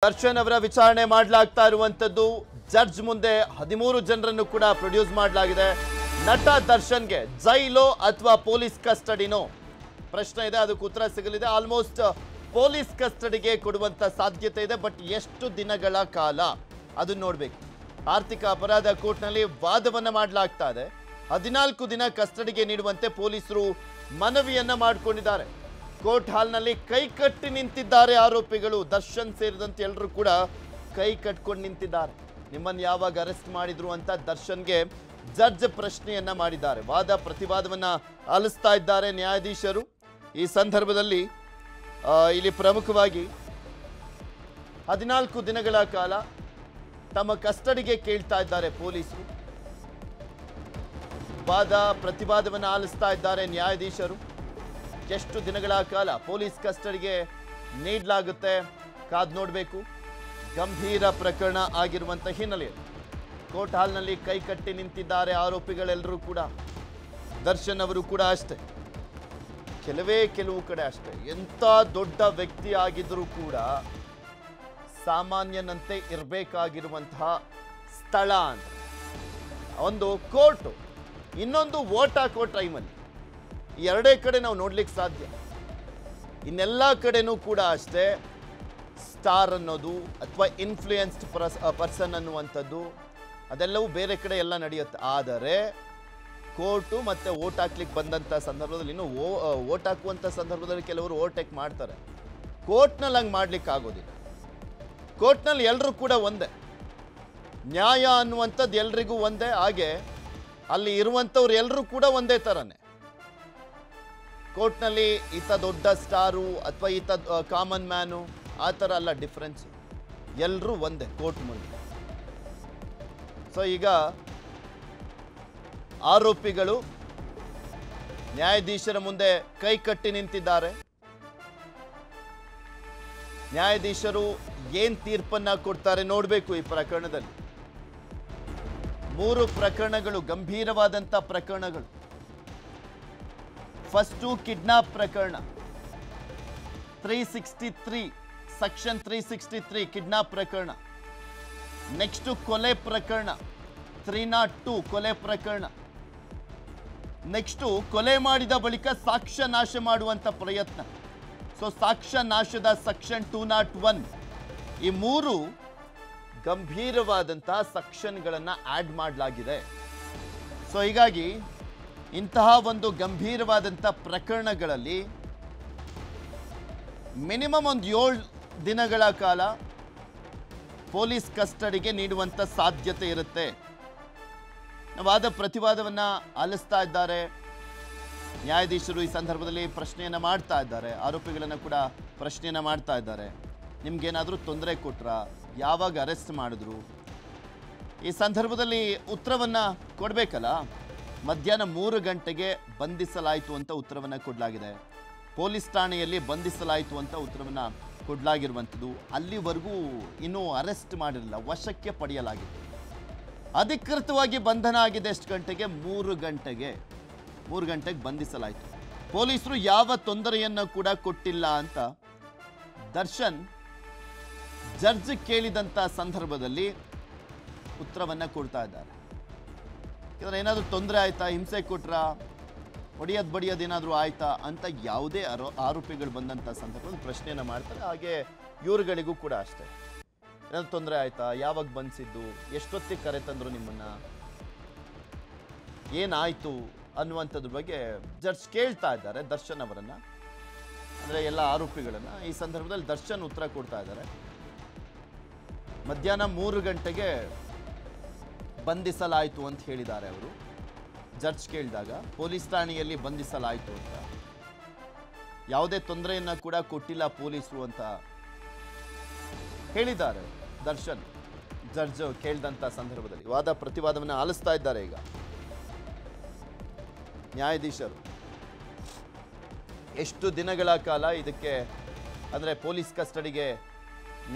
ದರ್ಶನ್ ಅವರ ವಿಚಾರಣೆ ಮಾಡಲಾಗ್ತಾ ಇರುವಂತದ್ದು ಜಡ್ಜ್ ಮುಂದೆ 13 ಜನರನ್ನು ಕೂಡ ಪ್ರೊಡ್ಯೂಸ್ ಮಾಡಲಾಗಿದೆ. ನಟ ದರ್ಶನ್ಗೆ ಜೈಲೋ ಅಥವಾ ಪೊಲೀಸ್ ಕಸ್ಟಡಿನೋ ಪ್ರಶ್ನೆ ಇದೆ, ಅದಕ್ಕೆ ಉತ್ತರ ಸಿಗಲಿದೆ. ಆಲ್ಮೋಸ್ಟ್ ಪೊಲೀಸ್ ಕಸ್ಟಡಿಗೆ ಕೊಡುವಂತ ಸಾಧ್ಯತೆ ಇದೆ, ಬಟ್ ಎಷ್ಟು ದಿನಗಳ ಕಾಲ ಅದನ್ನ ನೋಡಬೇಕು. ಆರ್ಥಿಕ ಅಪರಾಧ ಕೋರ್ಟ್ನಲ್ಲಿ ವಾದವನ್ನ ಮಾಡಲಾಗ್ತಾ ಇದೆ. 14 ದಿನ ಕಸ್ಟಡಿಗೆ ನೀಡುವಂತೆ ಪೊಲೀಸರು ಮನವಿಯನ್ನ ಮಾಡಿಕೊಂಡಿದ್ದಾರೆ. ಕೋರ್ಟ್ ಹಾಲ್ನಲ್ಲಿ ಕೈ ಕಟ್ಟಿ ನಿಂತಿದ್ದಾರೆ ಆರೋಪಿಗಳು. ದರ್ಶನ್ ಸೇರಿದಂತೆ ಎಲ್ಲರೂ ಕೂಡ ಕೈ ಕಟ್ಕೊಂಡು ನಿಂತಿದ್ದಾರೆ. ನಿಮ್ಮನ್ನು ಯಾವಾಗ ಅರೆಸ್ಟ್ ಮಾಡಿದ್ರು ಅಂತ ದರ್ಶನ್ಗೆ ಜಡ್ಜ್ ಪ್ರಶ್ನೆಯನ್ನ ಮಾಡಿದ್ದಾರೆ. ವಾದ ಪ್ರತಿವಾದವನ್ನ ಆಲಿಸ್ತಾ ಇದ್ದಾರೆ ನ್ಯಾಯಾಧೀಶರು. ಈ ಸಂದರ್ಭದಲ್ಲಿ ಇಲ್ಲಿ ಪ್ರಮುಖವಾಗಿ 14 ದಿನಗಳ ಕಾಲ ತಮ್ಮ ಕಸ್ಟಡಿಗೆ ಕೇಳ್ತಾ ಇದ್ದಾರೆ ಪೊಲೀಸರು. ವಾದ ಪ್ರತಿವಾದವನ್ನ ಆಲಿಸ್ತಾ ಇದ್ದಾರೆ ನ್ಯಾಯಾಧೀಶರು. ಎಷ್ಟು ದಿನಗಳ ಕಾಲ ಪೊಲೀಸ್ ಕಸ್ಟಡಿಗೆ ನೀಡಲಾಗುತ್ತೆ ಕಾದ್ ನೋಡಬೇಕು. ಗಂಭೀರ ಪ್ರಕರಣ ಆಗಿರುವಂತ ಹಿನ್ನೆಲೆಯಲ್ಲಿ ಕೋರ್ಟ್ ಹಾಲ್ನಲ್ಲಿ ಕೈ ಕಟ್ಟಿ ನಿಂತಿದ್ದಾರೆ ಆರೋಪಿಗಳೆಲ್ಲರೂ ಕೂಡ. ದರ್ಶನ್ ಅವರು ಕೂಡ ಅಷ್ಟೇ, ಕೆಲವು ಕಡೆ ಅಷ್ಟೇ. ಎಂಥ ದೊಡ್ಡ ವ್ಯಕ್ತಿ ಆಗಿದ್ರೂ ಕೂಡ ಸಾಮಾನ್ಯನಂತೆ ಇರಬೇಕಾಗಿರುವಂತಹ ಸ್ಥಳ ಅಂದ್ರೆ ಒಂದು ಕೋರ್ಟು, ಇನ್ನೊಂದು ವೋಟ್ ಹಾಕೋ ಟೈಮಲ್ಲಿ ಈ ಎರಡೇ ಕಡೆ ನಾವು ನೋಡ್ಲಿಕ್ಕೆ ಸಾಧ್ಯ. ಇನ್ನೆಲ್ಲ ಕಡೆನೂ ಕೂಡ ಅಷ್ಟೇ ಸ್ಟಾರ್ ಅನ್ನೋದು ಅಥವಾ ಇನ್ಫ್ಲೂಯೆನ್ಸ್ಡ್ ಪರ್ಸನ್ ಅನ್ನುವಂಥದ್ದು ಅದೆಲ್ಲವೂ ಬೇರೆ ಕಡೆ ಎಲ್ಲ ನಡೆಯುತ್ತೆ. ಆದರೆ ಕೋರ್ಟು ಮತ್ತು ವೋಟ್ ಹಾಕ್ಲಿಕ್ಕೆ ಬಂದಂಥ ಸಂದರ್ಭದಲ್ಲಿ, ಇನ್ನು ವೋಟ್ ಹಾಕುವಂಥ ಸಂದರ್ಭದಲ್ಲಿ ಕೆಲವರು ಓವರ್ಟೇಕ್ ಮಾಡ್ತಾರೆ. ಕೋರ್ಟ್ನಲ್ಲಿ ಹಂಗೆ ಮಾಡ್ಲಿಕ್ಕೆ ಆಗೋದಿಲ್ಲ. ಕೋರ್ಟ್ನಲ್ಲಿ ಎಲ್ಲರೂ ಕೂಡ ಒಂದೇ, ನ್ಯಾಯ ಅನ್ನುವಂಥದ್ದು ಎಲ್ರಿಗೂ ಒಂದೇ. ಹಾಗೆ ಅಲ್ಲಿ ಇರುವಂಥವ್ರು ಎಲ್ಲರೂ ಕೂಡ ಒಂದೇ ಥರನೇ. ಕೋರ್ಟ್ನಲ್ಲಿ ಈತ ದೊಡ್ಡ ಸ್ಟಾರು ಅಥವಾ ಈತ ಕಾಮನ್ ಮ್ಯಾನು ಆ ಥರ ಅಲ್ಲ ಡಿಫ್ರೆನ್ಸ್. ಎಲ್ಲರೂ ಒಂದೇ ಕೋರ್ಟ್ ಮುಂದೆ. ಸೊ ಈಗ ಆರೋಪಿಗಳು ನ್ಯಾಯಾಧೀಶರ ಮುಂದೆ ಕೈ ಕಟ್ಟಿ ನಿಂತಿದ್ದಾರೆ. ನ್ಯಾಯಾಧೀಶರು ಏನ್ ತೀರ್ಪನ್ನ ಕೊಡ್ತಾರೆ ನೋಡಬೇಕು. ಈ ಪ್ರಕರಣದಲ್ಲಿ 3 ಪ್ರಕರಣಗಳು, ಗಂಭೀರವಾದಂಥ ಪ್ರಕರಣಗಳು. ಫಸ್ಟು ಕಿಡ್ನಾಪ್ ಪ್ರಕರಣ, 363 ಸೆಕ್ಷನ್ 363 ಕಿಡ್ನಾಪ್ ಪ್ರಕರಣ. ನೆಕ್ಸ್ಟು ಕೊಲೆ ಪ್ರಕರಣ, 302 ಕೊಲೆ ಪ್ರಕರಣ. ನೆಕ್ಸ್ಟು ಕೊಲೆ ಮಾಡಿದ ಬಳಿಕ ಸಾಕ್ಷ್ಯ ನಾಶ ಮಾಡುವಂಥ ಪ್ರಯತ್ನ. ಸೊ ಸಾಕ್ಷ್ಯ ನಾಶದ ಸೆಕ್ಷನ್ 201. ಈ 3 ಗಂಭೀರವಾದಂತಹ ಸೆಕ್ಷನ್ಗಳನ್ನು ಆಡ್ ಮಾಡಲಾಗಿದೆ. ಸೊ ಹೀಗಾಗಿ ಇಂತಹ ಒಂದು ಗಂಭೀರವಾದಂಥ ಪ್ರಕರಣಗಳಲ್ಲಿ ಮಿನಿಮಮ್ ಒಂದು 7 ದಿನಗಳ ಕಾಲ ಪೊಲೀಸ್ ಕಸ್ಟಡಿಗೆ ನೀಡುವಂಥ ಸಾಧ್ಯತೆ ಇರುತ್ತೆ. ವಾದ ಪ್ರತಿವಾದವನ್ನು ಆಲಿಸ್ತಾ ಇದ್ದಾರೆ ನ್ಯಾಯಾಧೀಶರು. ಈ ಸಂದರ್ಭದಲ್ಲಿ ಪ್ರಶ್ನೆಯನ್ನು ಮಾಡ್ತಾ ಇದ್ದಾರೆ, ಆರೋಪಿಗಳನ್ನು ಕೂಡ ಪ್ರಶ್ನೆಯನ್ನು ಮಾಡ್ತಾ ಇದ್ದಾರೆ. ನಿಮ್ಗೇನಾದರೂ ತೊಂದರೆ ಕೊಟ್ರಾ, ಯಾವಾಗ ಅರೆಸ್ಟ್ ಮಾಡಿದ್ರು, ಈ ಸಂದರ್ಭದಲ್ಲಿ ಉತ್ತರವನ್ನು ಕೊಡಬೇಕಲ್ಲ. ಮಧ್ಯಾಹ್ನ 3 ಗಂಟೆಗೆ ಬಂಧಿಸಲಾಯಿತು ಅಂತ ಉತ್ತರವನ್ನು ಕೊಡಲಾಗಿದೆ. ಪೊಲೀಸ್ ಠಾಣೆಯಲ್ಲಿ ಬಂಧಿಸಲಾಯಿತು ಅಂತ ಉತ್ತರವನ್ನು ಕೊಡಲಾಗಿರುವಂಥದ್ದು. ಅಲ್ಲಿವರೆಗೂ ಇನ್ನೂ ಅರೆಸ್ಟ್ ಮಾಡಿರಲಿಲ್ಲ, ವಶಕ್ಕೆ ಪಡೆಯಲಾಗಿದೆ. ಅಧಿಕೃತವಾಗಿ ಬಂಧನ ಆಗಿದೆ ಎಷ್ಟು ಗಂಟೆಗೆ? 3 ಗಂಟೆಗೆ ಬಂಧಿಸಲಾಯಿತು. ಪೊಲೀಸರು ಯಾವ ತೊಂದರೆಯನ್ನು ಕೂಡ ಕೊಟ್ಟಿಲ್ಲ ಅಂತ ದರ್ಶನ್ ಜಡ್ಜ್ ಕೇಳಿದಂಥ ಸಂದರ್ಭದಲ್ಲಿ ಉತ್ತರವನ್ನು ಕೊಡ್ತಾ ಇದ್ದಾರೆ. ಯಾಕಂದರೆ ಏನಾದರೂ ತೊಂದರೆ ಆಯ್ತಾ, ಹಿಂಸೆ ಕೊಟ್ರಾ, ಹೊಡೆಯೋದು ಬಡಿಯೋದು ಏನಾದರೂ ಆಯ್ತಾ ಅಂತ ಯಾವುದೇ ಆರೋಪಿಗಳು ಬಂದಂಥ ಸಂದರ್ಭದಲ್ಲಿ ಪ್ರಶ್ನೆಯನ್ನು ಮಾಡ್ತಾರೆ. ಹಾಗೆ ಇವ್ರುಗಳಿಗೂ ಕೂಡ ಅಷ್ಟೇ, ಏನಾದರೂ ತೊಂದರೆ ಆಯ್ತಾ, ಯಾವಾಗ ಬಂಧಿಸಿದ್ದು, ಎಷ್ಟೊತ್ತಿಗೆ ಕರೆ ತಂದರು ನಿಮ್ಮನ್ನು, ಏನಾಯಿತು ಅನ್ನುವಂಥದ್ರ ಬಗ್ಗೆ ಜಡ್ಜ್ ಕೇಳ್ತಾ ಇದ್ದಾರೆ ದರ್ಶನ್ ಅವರನ್ನು, ಅಂದರೆ ಎಲ್ಲ ಆರೋಪಿಗಳನ್ನು. ಈ ಸಂದರ್ಭದಲ್ಲಿ ದರ್ಶನ್ ಉತ್ತರ ಕೊಡ್ತಾ ಇದ್ದಾರೆ. ಮಧ್ಯಾಹ್ನ 3 ಗಂಟೆಗೆ ಬಂಧಿಸಲಾಯಿತು ಅಂತ ಹೇಳಿದ್ದಾರೆ ಅವರು. ಜಡ್ಜ್ ಕೇಳಿದಾಗ ಪೊಲೀಸ್ ಠಾಣೆಯಲ್ಲಿ ಬಂಧಿಸಲಾಯಿತು ಅಂತ, ಯಾವುದೇ ತೊಂದರೆಯನ್ನು ಕೂಡ ಕೊಟ್ಟಿಲ್ಲ ಪೊಲೀಸರು ಅಂತ ಹೇಳಿದ್ದಾರೆ ದರ್ಶನ್. ಜಡ್ಜ್ ಕೇಳಿದಂಥ ಸಂದರ್ಭದಲ್ಲಿ ವಾದ ಪ್ರತಿವಾದವನ್ನು ಆಲಿಸ್ತಾ ಇದ್ದಾರೆ ಈಗ ನ್ಯಾಯಾಧೀಶರು. ಎಷ್ಟು ದಿನಗಳ ಕಾಲ ಇದಕ್ಕೆ ಅಂದರೆ ಪೊಲೀಸ್ ಕಸ್ಟಡಿಗೆ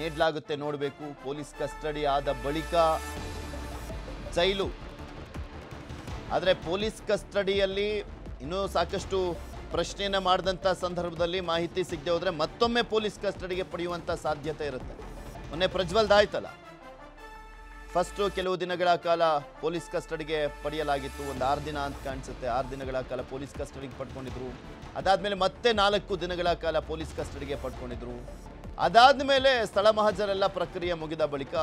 ನೀಡಲಾಗುತ್ತೆ ನೋಡಬೇಕು. ಪೊಲೀಸ್ ಕಸ್ಟಡಿ ಆದ ಬಳಿಕ ಜೈಲು. ಆದರೆ ಪೊಲೀಸ್ ಕಸ್ಟಡಿಯಲ್ಲಿ ಇನ್ನೂ ಸಾಕಷ್ಟು ಪ್ರಶ್ನೆಯನ್ನು ಮಾಡಿದಂಥ ಸಂದರ್ಭದಲ್ಲಿ ಮಾಹಿತಿ ಸಿಗದೆ ಹೋದರೆ ಮತ್ತೊಮ್ಮೆ ಪೊಲೀಸ್ ಕಸ್ಟಡಿಗೆ ಪಡೆಯುವಂಥ ಸಾಧ್ಯತೆ ಇರುತ್ತೆ. ಮೊನ್ನೆ ಪ್ರಜ್ವಲ್ದಾಯ್ತಲ್ಲ, ಫಸ್ಟು ಕೆಲವು ದಿನಗಳ ಕಾಲ ಪೊಲೀಸ್ ಕಸ್ಟಡಿಗೆ ಪಡೆಯಲಾಗಿತ್ತು. ಒಂದು 6 ದಿನ ಅಂತ ಕಾಣಿಸುತ್ತೆ. 6 ದಿನಗಳ ಕಾಲ ಪೊಲೀಸ್ ಕಸ್ಟಡಿಗೆ ಪಡ್ಕೊಂಡಿದ್ರು. ಅದಾದ್ಮೇಲೆ ಮತ್ತೆ 4 ದಿನಗಳ ಕಾಲ ಪೊಲೀಸ್ ಕಸ್ಟಡಿಗೆ ಪಡ್ಕೊಂಡಿದ್ರು. ಅದಾದ್ಮೇಲೆ ಸ್ಥಳ ಮಹಜರೆಲ್ಲ ಪ್ರಕ್ರಿಯೆ ಮುಗಿದ ಬಳಿಕ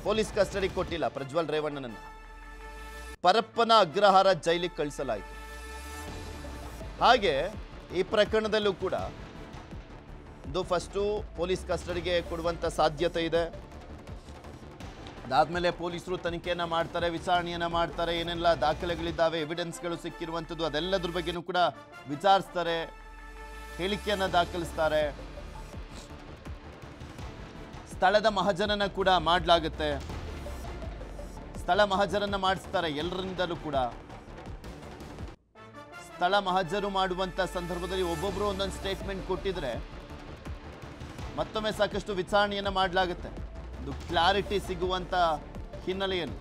ಪೊಲೀಸ್ ಕಸ್ಟಡಿಗೆ ಕೊಟ್ಟಿಲ್ಲ ಪ್ರಜ್ವಲ್ ರೇವಣ್ಣನನ್ನು. ಪರಪ್ಪನ ಅಗ್ರಹಾರ ಜೈಲಿಗೆ ಕಳಿಸಲಾಯಿತು. ಹಾಗೆ ಈ ಪ್ರಕರಣದಲ್ಲೂ ಕೂಡ ಇದು ಫಸ್ಟು ಪೊಲೀಸ್ ಕಸ್ಟಡಿಗೆ ಕೊಡುವಂಥ ಸಾಧ್ಯತೆ ಇದೆ. ಅದಾದ್ಮೇಲೆ ಪೊಲೀಸರು ತನಿಖೆಯನ್ನ ಮಾಡ್ತಾರೆ, ವಿಚಾರಣೆಯನ್ನ ಮಾಡ್ತಾರೆ, ಏನೆಲ್ಲ ದಾಖಲೆಗಳಿದ್ದಾವೆ, ಎವಿಡೆನ್ಸ್ಗಳು ಸಿಕ್ಕಿರುವಂಥದ್ದು ಅದೆಲ್ಲದ್ರ ಬಗ್ಗೆನೂ ಕೂಡ ವಿಚಾರಿಸ್ತಾರೆ, ಹೇಳಿಕೆಯನ್ನ ದಾಖಲಿಸ್ತಾರೆ. ಸ್ಥಳದ ಮಹಜರನ್ನ ಕೂಡ ಮಾಡಲಾಗುತ್ತೆ. ಸ್ಥಳ ಮಹಜರನ್ನ ಮಾಡಿಸ್ತಾರೆ ಎಲ್ಲರಿಂದಲೂ ಕೂಡ. ಸ್ಥಳ ಮಹಜರು ಮಾಡುವಂತ ಸಂದರ್ಭದಲ್ಲಿ ಒಬ್ಬೊಬ್ರು ಒಂದೊಂದು ಸ್ಟೇಟ್ಮೆಂಟ್ ಕೊಟ್ಟಿದ್ರೆ ಮತ್ತೊಮ್ಮೆ ಸಾಕಷ್ಟು ವಿಚಾರಣೆಯನ್ನ ಮಾಡಲಾಗುತ್ತೆ. ಇದು ಕ್ಲಾರಿಟಿ ಸಿಗುವಂತ ಹಿನ್ನೆಲೆಯಲ್ಲಿ